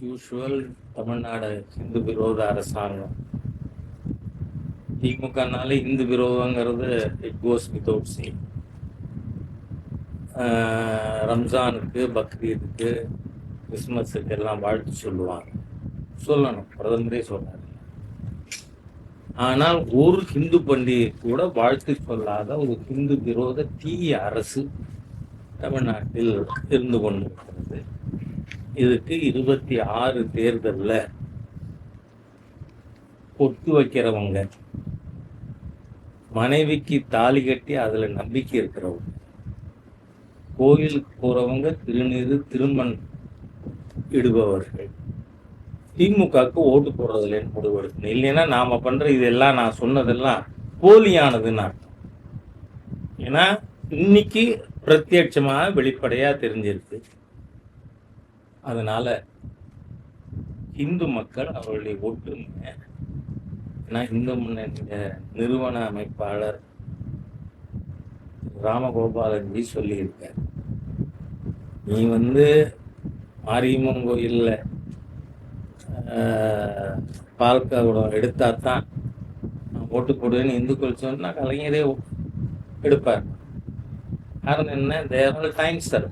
Usual Tamil Nadu இந்து விரோத அரசாங்கம். திமுகனாலே இந்து விரோதங்கிறது இட் கோஸ் வித்தவுட் சேயிங். ரம்ஜானுக்கு, பக்ரீதுக்கு, கிறிஸ்மஸுக்கு எல்லாம் வாழ்த்து சொல்லுவாங்க. சொல்லணும், பிரதமரே சொன்னார். ஆனால் ஒரு ஹிந்து பண்டிகை கூட வாழ்த்து சொல்லாத ஒரு ஹிந்து விரோத தீய அரசு தமிழ்நாட்டில் இருந்து கொண்டிருக்கிறது. இதுக்கு 26 தேர்தலில் பொட்டு வைக்கிறவங்க, மனைவிக்கு தாலி கட்டி அதில் நம்பிக்கை இருக்கிறவங்க, கோயிலுக்கு போகிறவங்க, திருநீறு திருமண் இடுபவர்கள் திமுகவுக்கு ஓட்டு போடுறதுலன்னு முடிவெடுக்கணும். இல்லைன்னா நாம் பண்ணுற இதெல்லாம், நான் சொன்னதெல்லாம் போலியானதுன்னு அர்த்தம். ஏன்னா இன்னைக்கு பிரத்யட்சமாக வெளிப்படையாக தெரிஞ்சிருக்கு. அதனால இந்து மக்கள் அவர்களுடைய ஒற்றுமை, ஏன்னா இந்து முன்னணிய நிறுவன அமைப்பாளர் ராமகோபாலன்ஜி சொல்லியிருக்கார், நீ மாரியம்மன் கோயிலில் பால்காகுடம் எடுத்தா தான் நான் ஓட்டு போடுவேன்னு இந்துக்கள் சொன்னால் கலைஞரே எடுப்பார். காரணம் என்ன? தேர் ஆல் டைம்ஸ் சார்.